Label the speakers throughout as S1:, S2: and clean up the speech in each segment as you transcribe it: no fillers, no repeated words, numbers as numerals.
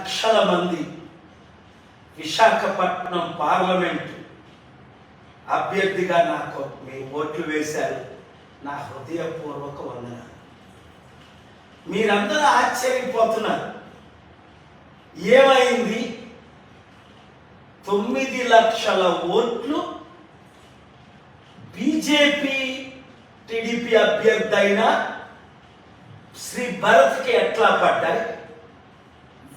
S1: లక్షల మంది విశాఖపట్నం పార్లమెంటు అభ్యర్థిగా నాకు మీ ఓట్లు వేశారు. నా హృదయపూర్వక వందనాలు. మీరందరూ ఆశ్చర్యపోతున్నారు, ఏమైంది? 9 లక్షల ఓట్లు బీజేపీ టీడీపీ అభ్యర్థి అయిన శ్రీ భరత్కి ఎట్లా పడ్డాయి?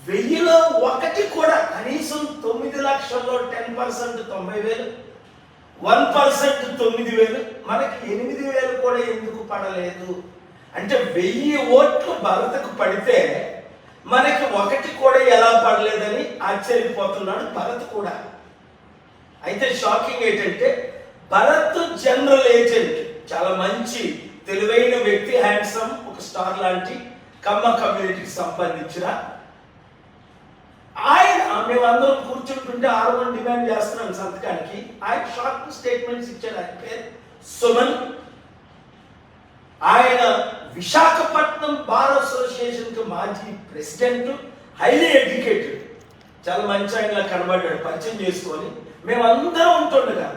S1: 1000లో 1 కూడా, కనీసం 9 లక్షల్లో 10% 90,000, 1% 9,000, మనకి 8,000 కూడా ఎందుకు పడలేదు అంటే 1000 ఓట్లు భరత్కు పడితే మనకి 1 కూడా ఎలా పడలేదని ఆశ్చర్యపోతున్నాడు భరత్ కూడా. అయితే షాకింగ్ ఏంటంటే భరత్ జనరల్ ఏజెంట్, చాలా మంచి తెలివైన వ్యక్తి, హ్యాండ్సమ్, ఒక స్టార్ లాంటి కమ్మ కమ్యూనిటీకి సంబంధించిన ఆయన, మేమందరం కూర్చుంటుంటే 6 మంది డిమాండ్ చేస్తున్నాం సంతకానికి. ఆయన షార్ట్ స్టేట్మెంట్స్ ఇచ్చాడు. ఆయన పేరు సుమన్. ఆయన విశాఖపట్నం బార్ అసోసియేషన్ కి మాజీ ప్రెసిడెంట్, హైలీ ఎడ్యుకేటెడ్, చాలా మంచి ఆయనలా కనబడ్డాడు. పరిచయం చేసుకొని మేమందరం ఉంటుండగా,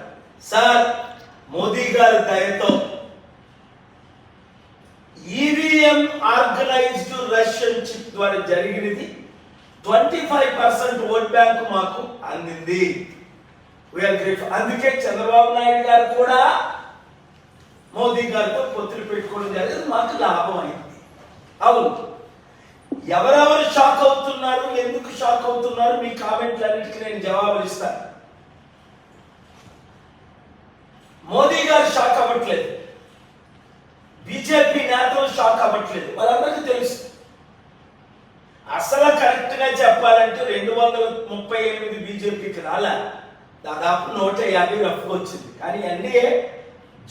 S1: సార్ మోదీ గారి దయతో ఈవీఎం ఆర్గనైజ్డ్ రష్యన్ చిప్ ద్వారా జరిగినది 25% ఓట్ బ్యాంక్ మాకు అందింది. అందుకే చంద్రబాబు నాయుడు గారు కూడా మోదీ గారితో పొత్తులు పెట్టుకోవడం జరిగింది, మాకు లాభం అయింది. అవును, ఎవరెవరు షాక్ అవుతున్నారు, ఎందుకు షాక్ అవుతున్నారు, మీ కామెంట్లన్నిటికీ నేను జవాబులు ఇస్తాను. మోదీ గారు షాక్ అవ్వట్లేదు, బీజేపీ నేతలు షాక్ అవ్వట్లేదు, వాళ్ళందరికీ తెలుసు. అసలు కరెక్ట్ గా చెప్పాలంటే 238 బీజేపీకి రాలే, దాదాపు 150 రఫ్గా వచ్చింది. కానీ ఎన్డీఏ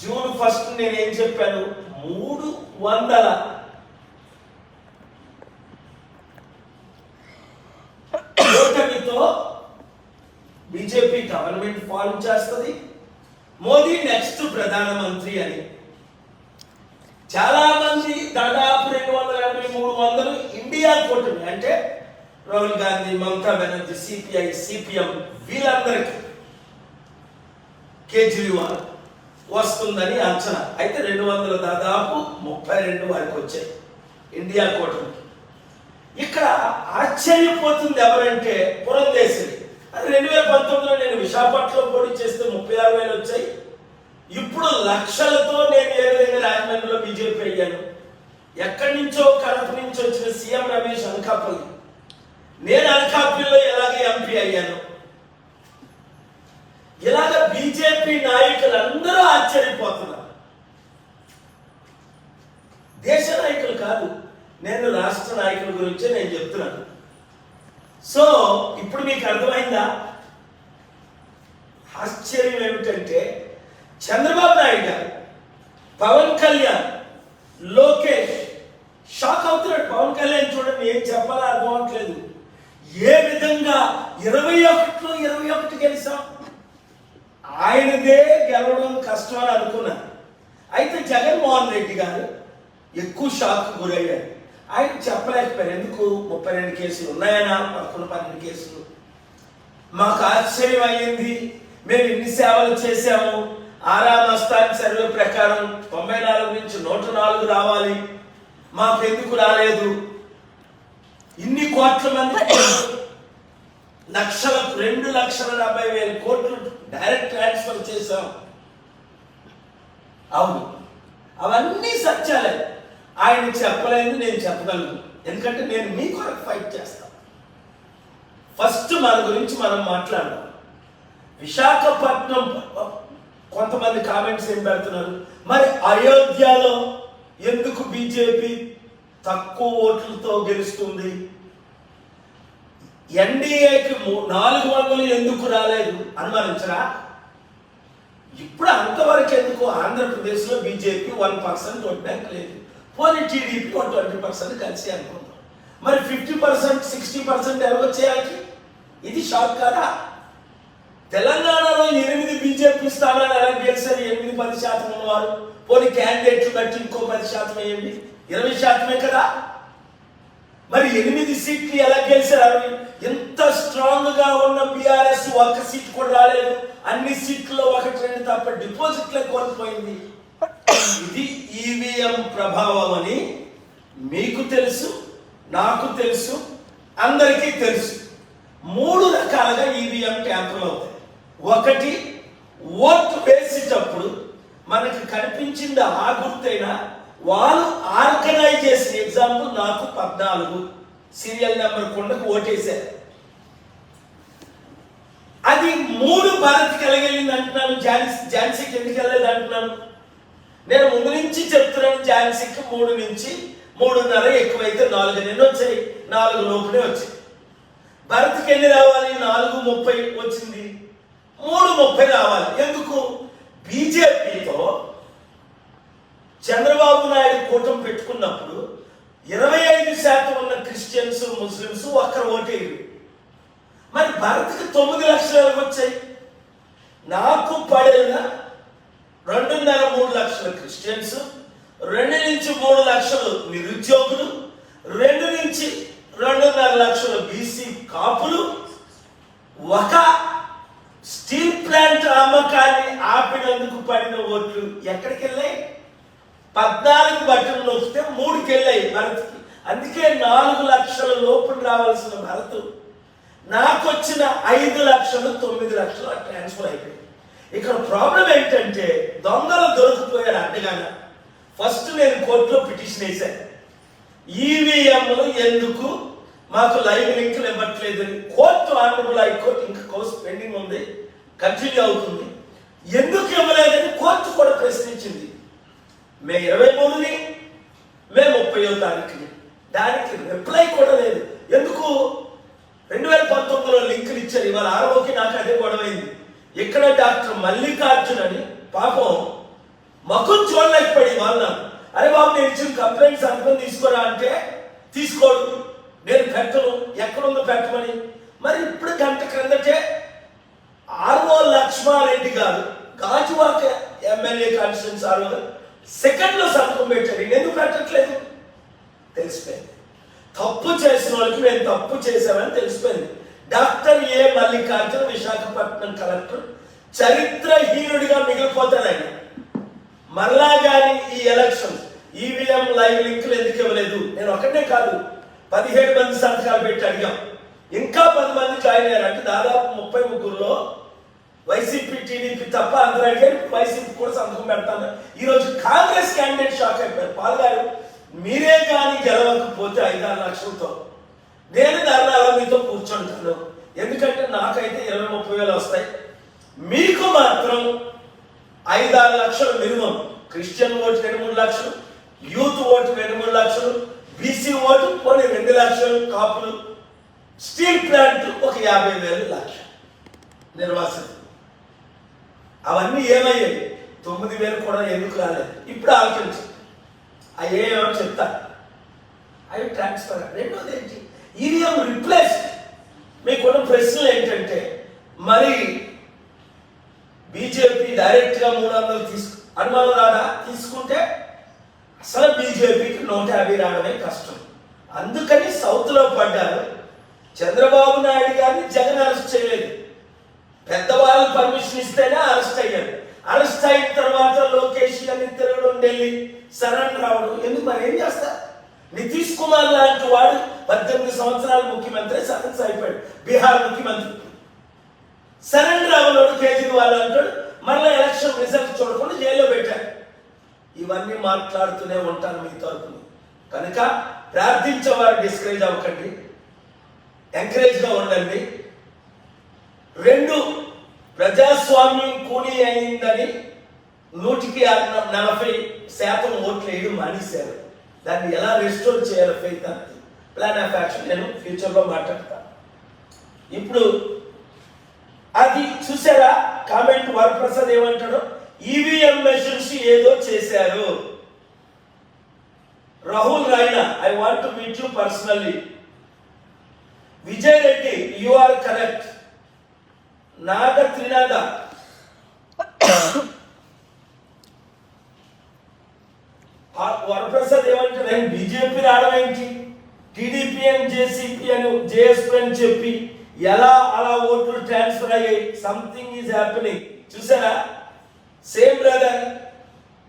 S1: జూన్ 1 నేనేం చెప్పాను, 300 ఓటమితో బీజేపీ గవర్నమెంట్ ఫార్మ్ చేస్తుంది, మోదీ నెక్స్ట్ ప్రధానమంత్రి అని. చాలా మంది దాదాపు 280-300 ఇండియా కూటమి అంటే రాహుల్ గాంధీ, మమతా బెనర్జీ, సిపిఐ, సిపిఎం, వీళ్ళందరికీ కేజ్రీవాల్ వస్తుందని అంచనా. అయితే 200 దాదాపు 32 వారికి వచ్చాయి ఇండియా కూటమికి. ఇక్కడ ఆశ్చర్యపోతుంది ఎవరంటే పురంధేశ్వరి. అది 2019లో నేను విశాఖపట్నంలో పోటీ చేస్తే 36,000 వచ్చాయి. ఇప్పుడు లక్షలతో నేను ఏ విధంగా రాజమండ్రిలో బీజేపీ అయ్యాను. ఎక్కడి నుంచో కడప నుంచి వచ్చిన సీఎం రమేష్ అనకాపల్లి, నేను అనకాపల్లిలో ఎలాగే ఎంపీ అయ్యాను. ఇలాగ బీజేపీ నాయకులందరూ ఆశ్చర్యపోతున్నారు. దేశ నాయకులు కాదు, నేను రాష్ట్ర నాయకుల గురించే నేను చెప్తున్నాను. సో ఇప్పుడు మీకు అర్థమైందా? ఆశ్చర్యం ఏమిటంటే చంద్రబాబు నాయుడు గారు, పవన్ కళ్యాణ్, లోకేష్ షాక్ అవుతున్నాడు. పవన్ కళ్యాణ్ చూడండి, ఏం చెప్పాలో అర్థం అవట్లేదు. ఏ విధంగా 21లో 21 గెలిచాం, ఆయనదే గెలవడం కష్టం అని అనుకున్నాను. అయితే జగన్మోహన్ రెడ్డి గారు ఎక్కువ షాక్ గురయ్యారు. ఆయన చెప్పలేకపోయారు. ఎందుకు? 32 కేసులు ఉన్నాయనా, 11-12 కేసులు. మాకు ఆశ్చర్యం అయ్యింది. మేము ఇన్ని సేవలు చేశాము, ఆరామస్థాన్ సర్వే ప్రకారం 94 నుంచి 104 రావాలి, మాకెందుకు రాలేదు? ఇన్ని కోట్ల మంది, 2,70,000 కోట్లు డైరెక్ట్ ట్రాన్స్ఫర్ చేశాం. అవును, అవన్నీ సత్యాలే. ఆయన చెప్పలేదు, నేను చెప్పగలను. ఎందుకంటే నేను మీ కొరకు ఫైట్ చేస్తాను. ఫస్ట్ మన గురించి మనం మాట్లాడదాం. విశాఖపట్నం కొంతమంది కామెంట్స్ ఏం పెడుతున్నారు, మరి అయోధ్యలో ఎందుకు బీజేపీ తక్కువ ఓట్లతో గెలుస్తుంది, ఎన్డీఏకి 400 ఎందుకు రాలేదు అనుమానించరా? ఇప్పుడు అంతవరకు ఎందుకు? ఆంధ్రప్రదేశ్లో బీజేపీ 1% ఓట్ బ్యాంక్ లేదు, పోనీ టీడీపీ 20% కలిసి అనుకుందాం. మరి 50%, 60% ఎవరు చేయాలి? ఇది షాక్ కాదా? తెలంగాణలో 8 బీజేపీ స్థానాలు ఎలా గెలిచారు? 8-10% ఉన్నవారు, పోనీ క్యాండిడేట్లు బట్టి ఇంకో 10% వేయండి, 20% కదా. మరి 8 సీట్లు ఎలా గెలిచారు? ఇంత స్ట్రాంగ్ గా ఉన్న బీఆర్ఎస్ ఒక్క సీట్ కూడా రాలేదు, అన్ని సీట్లలో ఒకటి రెండు తప్ప డిపాజిట్లే కోల్పోయింది. ఇది ఈవీఎం ప్రభావం అని మీకు తెలుసు, నాకు తెలుసు, అందరికీ తెలుసు. 3 రకాలుగా ఈవీఎం ట్యాంపర్లు అవుతాయి. ఒకటి, ఓటు వేసేటప్పుడు మనకి కనిపించింది ఆ గుర్తైనా వాళ్ళు ఆర్గనైజ్ చేసిన, ఎగ్జాంపుల్ నాకు 14 సీరియల్ నెంబర్ కొండకు ఓటేశారు, అది 3 భారత్కి వెళ్ళగలిగింది అంటున్నాను. ఝాన్సీకి ఎందుకు వెళ్ళలేదు అంటున్నాను? నేను ముందు నుంచి చెప్తున్నాను, ఝాన్సీకి 3 నుంచి 3.5 ఎక్కువైతే 4 ఎన్ని వచ్చాయి, 4 లోపునే వచ్చాయి. భరత్కి ఎన్ని రావాలి, 4:30 వచ్చింది, 3:30 రావాలి. ఎందుకు? బీజేపీతో చంద్రబాబు నాయుడు కూటమి పెట్టుకున్నప్పుడు 25% ఉన్న క్రిస్టియన్స్, ముస్లిమ్స్ ఒక్కరు ఓటేరు. మరి భరత్కి 9 లక్షలు వచ్చాయి. నాకు పడిన 2.5-3 లక్షల క్రిస్టియన్స్, 2 నుంచి 3 లక్షలు నిరుద్యోగులు, 2 నుంచి 2.5 లక్షల బీసీ కాపులు, ఒక స్టీల్ ప్లాంట్ అమ్మకాన్ని ఆపినందుకు పడిన ఓట్లు ఎక్కడికి వెళ్ళాయి? 14 బట్టలు నొక్కితే 3కి వెళ్ళాయి భరత్కి. అందుకే 4 లక్షల లోపల రావాల్సిన భరత్ నాకు వచ్చిన 5 లక్షలు 9 లక్షలు ట్రాన్స్ఫర్ అయిపోయింది. ఇక్కడ ప్రాబ్లం ఏంటంటే దొంగలు దొరికిపోయారు అడ్డగానే. ఫస్ట్ నేను కోర్టులో పిటిషన్ వేశాను, ఈవీఎంలు ఎందుకు మాకు లైవ్ లింకులు ఇవ్వట్లేదు అని. కోర్టు, ఆనరబుల్ హైకోర్టు ఇంకా కోర్సు పెండింగ్ ఉంది, కంటిన్యూ అవుతుంది. ఎందుకు ఇవ్వలేదని కోర్టు కూడా ప్రశ్నించింది. మే 23ని, మే 30వ తారీఖుని. దానికి రిప్లై కూడా లేదు. ఎందుకు? 2019లో లింకులు ఇచ్చారు. ఇవాళ ఆర్ఓకి నాకు అదే గొడవైంది. ఇక్కడ డాక్టర్ మల్లికార్జున్ అని పాపం మకుం చూడలేకపోయి వాళ్ళు, అరే బాబు నేను ఇచ్చిన కంప్లైంట్ సంతకం తీసుకోరా అంటే తీసుకోడు, నేను పెట్టను, ఎక్కడుందో పెట్టమని. మరి ఇప్పుడు గంట క్రిందటే ఆర్ఓ లక్ష్మారెడ్డి గారు, గాజువాక ఎమ్మెల్యే కాన్స్టిట్యూన్స్ ఆర్ఓ గారు సెకండ్లో సంతకం పెట్టారు. ఎందుకు పెట్టట్లేదు? తెలిసిపోయింది. తప్పు చేసిన వాళ్ళకి మేము తప్పు చేశామని తెలిసిపోయింది. Doctor A Mallikarjun, Visakhapatnam collector, చరిత్రహీనుడిగా మిగిలిపోతాడు ఆయన. మరలా కానీ ఈ ఎలక్షన్ ఈవీఎం లైవ్ లింకులు ఎందుకు ఇవ్వలేదు? నేను ఒకటే కాదు, 17 మంది సంతకాలు పెట్టి అడిగాం. ఇంకా 10 మంది జాయిన్ అయ్యారు. అంటే దాదాపు 33లో వైసీపీ, టీడీపీ తప్ప అందరూ అడిగారు. వైసీపీ కూడా సంతకం పెడతాను. ఈరోజు కాంగ్రెస్ క్యాండిడేట్ షాక్ అయిపోయారు. పాల్ గారు, మీరే కానీ గెలవకపోతే 5-6 లక్షలతో నేను ధర్నాలో మీతో కూర్చుంటాను. ఎందుకంటే నాకైతే 20-30 వేలు వస్తాయి, మీకు మాత్రం 5-6 లక్షలు మినిమం. క్రిస్టియన్ ఓటు 2-3 లక్షలు, యూత్ ఓటు 2-3 లక్షలు, బీసీ ఓటు కొన్ని 2 లక్షలు, కాపులు, స్టీల్ ప్లాంట్ ఒక 50,000 లక్ష నిర్వాసితులు. అవన్నీ ఏమయ్యాయి? 9,000 కూడా ఎందుకు రాలేదు? ఇప్పుడు ఆలోచించు. అయ్యేమో చెప్తా, అవి ట్రాన్స్ఫర్. రెండోది ఏంటి? EVM replace. మీకున్న ప్రశ్నలు ఏంటంటే, మరి బీజేపీ డైరెక్ట్గా 300 అనుమానం రాదా? తీసుకుంటే అసలు బీజేపీకి 150 రావడమే కష్టం. అందుకని సౌత్లో పడ్డారు. చంద్రబాబు నాయుడు గారిని జగన్ అరెస్ట్ చేయలేదు, పెద్దవాళ్ళు పర్మిషన్ ఇస్తేనే అరెస్ట్ అయ్యారు. అరెస్ట్ అయిన తర్వాత లోకేష్ గారిని తిరగడం, ఢిల్లీ సరెండర్ అవడం. ఎందుకు? మరి ఏం చేస్తా? నితీష్ కుమార్ లాంటి వాడు 18 సంవత్సరాల ముఖ్యమంత్రి సరెండర్ అయిపోయాడు. బీహార్ ముఖ్యమంత్రి సరెండర్ అవ్వలోడు కేజ్రీవాల్ అంటాడు. మళ్ళీ ఎలక్షన్ రిజల్ట్ చూడకుండా జైల్లో పెట్టారు. ఇవన్నీ మాట్లాడుతూనే ఉంటాను మీ తరపున. కనుక ప్రార్థించేవారు డిస్కరేజ్ అవ్వకండి, ఎంకరేజ్గా ఉండండి. 2 ప్రజాస్వామ్యం కూని అయిందని 140% ఓట్లు వేయడం మానేశారు. దాన్ని ఎలా రెస్టోర్ చేయాలో ఫెయిత్ అంటే ప్లాన్ ఆఫ్ యాక్షన్ నేను ఫ్యూచర్లో మాట్లాడతాను. ఇప్పుడు అది చూసారా? కామెంట్ వరప్రసాద్ ఏమంటాడు? ఈవీఎం మెషిన్స్ ఏదో చేశారు. Rahul Raina, I want to meet you personally. Vijay Reddy, you are correct. Naga Trinatha, Varaprasad ఏమంటారు? బీజేపీ రావడం ఏంటి? టీడీపీ అని జేసీపీ అని జేఎస్పీ అని చెప్పి ఎలా అలా ఓట్లు ట్రాన్స్ఫర్ అయ్యాయి. Something is happening. చూసారా? సేమ్ బ్రదర్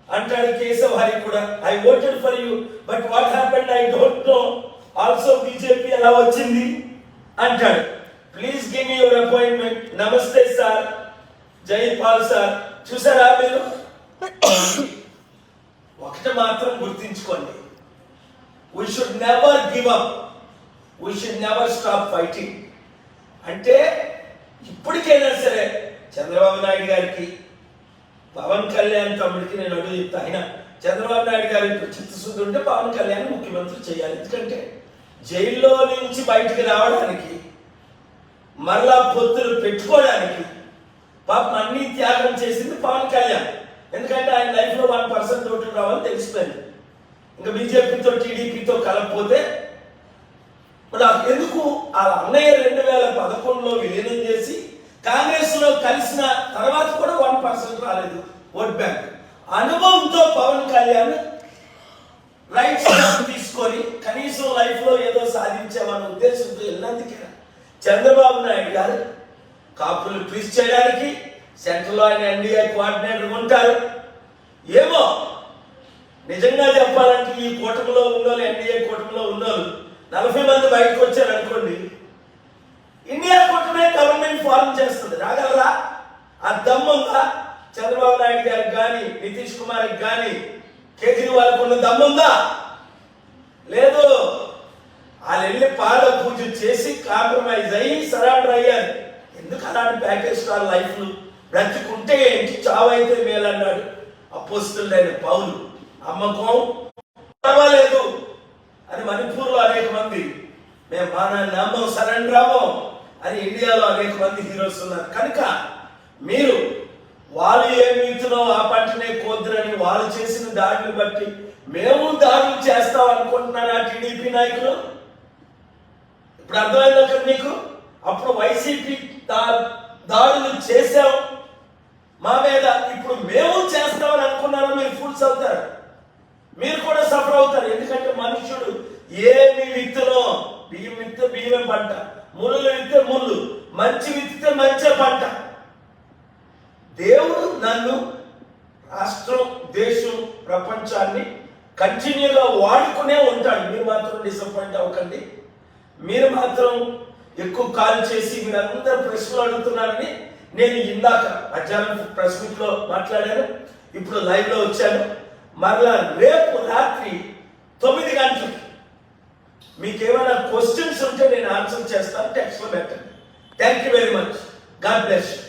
S1: అంటాడు కేశవ్ హరి కూడా, I voted for you but what happened I don't know. Also BJP ఎలా వచ్చింది అంటాడు. Please give me your appointment. నమస్తే సార్, జైపాల్ సార్. చూసారా మీరు? ఒకటి మాత్రం గుర్తించుకోండి, we should never give up, we should never stop fighting. అంటే ఇప్పటికైనా సరే చంద్రబాబు నాయుడు గారికి, పవన్ కళ్యాణ్ తమ్ముడికి నేను అడుగు చెప్తా. ఆయన చంద్రబాబు నాయుడు గారికి చిత్తశుద్ధి ఉంటే పవన్ కళ్యాణ్ ముఖ్యమంత్రి చేయాలి. ఎందుకంటే జైల్లో నుంచి బయటికి రావడానికి, మరలా పొత్తులు పెట్టుకోవడానికి పాపం అన్ని త్యాగం చేసింది పవన్ కళ్యాణ్. ఎందుకంటే ఆయన లైఫ్లో 1% ఓట్లు రావాలని తెలిసిపోయింది. ఇంకా బీజేపీతో టీడీపీతో కలపపోతే ఎందుకు ఆ అన్నయ్య 2011లో విలీనం చేసి కాంగ్రెస్ లో కలిసిన తర్వాత కూడా 1% రాలేదు ఓట్ బ్యాంక్. అనుభవంతో పవన్ కళ్యాణ్ రైట్ స్టెప్ తీసుకొని కనీసం లైఫ్ లో ఏదో సాధించామన్న ఉద్దేశంతో వెళ్ళినందుకే చంద్రబాబు నాయుడు గారు కాపులు ట్విస్ట్ చేయడానికి సెంట్రల్ లో ఆయన ఎన్డీఏ కోఆర్డినేటర్ ఉంటారు. ఏమో నిజంగా చెప్పాలంటే ఈ కూటమిలో ఉన్నోళ్ళు, ఎన్డీఏ కూటమిలో ఉన్నోళ్ళు 40 మంది బయటకు వచ్చారు అనుకోండి, ఇండియా కూటమే గవర్నమెంట్ ఫార్మ్ చేస్తుంది. రాగలరా? ఆ దమ్ముందా చంద్రబాబు నాయుడు గారికి కానీ, నితీష్ కుమార్కి కానీ, కేజ్రీవాల్కి ఉన్న దమ్ముందా? లేదు. వాళ్ళు వెళ్ళి పాద పూజ చేసి కాంప్రమైజ్ అయ్యి సరెండర్ అయ్యారు. ఎందుకు అలాంటి ప్యాకేజ్ స్టార్ లైఫ్లు? బ్రతుకుంటే ఏంటి, చావైతే మేలన్నాడు అపోస్తలుడైన పౌలు. అమ్మకం పర్వాలేదు అని మణిపూర్లో అనేక మంది, మేము మానాన్ని నమ్మం, సరెండర్ అవ్వం అని ఇండియాలో అనేక మంది హీరోస్ ఉన్నారు. కనుక మీరు వాళ్ళు ఏమి ఇస్తున్నారో ఆ పంటనే కోద్దురని వాళ్ళు చేసిన దాడిని బట్టి మేము దాడులు చేస్తాం అనుకుంటున్నారు ఆ టీడీపీ నాయకులు. ఇప్పుడు అర్థమైంది కదా మీకు? అప్పుడు వైసీపీ దాడులు చేశాం మా మీద, ఇప్పుడు మేము చేస్తామని అనుకున్నారో మీరు ఫుల్స్ అవుతారు, మీరు కూడా సఫర్ అవుతారు. ఎందుకంటే మనుషుడు ఏమి విత్తునో, బియ్యం విత్తే బియ్యమే పంట, ముళ్ళు విత్తే ముళ్ళు, మంచి విత్తితే మంచి పంట. దేవుడు నన్ను, రాష్ట్రం, దేశం, ప్రపంచాన్ని కంటిన్యూగా వాడుకునే ఉంటాడు. మీరు మాత్రం డిసప్పాయింట్ అవ్వకండి. మీరు మాత్రం ఎక్కువ కాల్ చేసి మీరందరూ ప్రశ్నలు అడుగుతున్నారని నేను ఇందాక మధ్యాహ్నం ప్రెస్ మీట్ లో మాట్లాడాను, ఇప్పుడు లైవ్ లో వచ్చాను. మరలా రేపు రాత్రి 9 గంటలకి మీకు ఏమైనా క్వశ్చన్స్ ఉంటే నేను ఆన్సర్ చేస్తాను. టెక్స్ట్ లో పెట్టండి. Thank you very much. God bless you.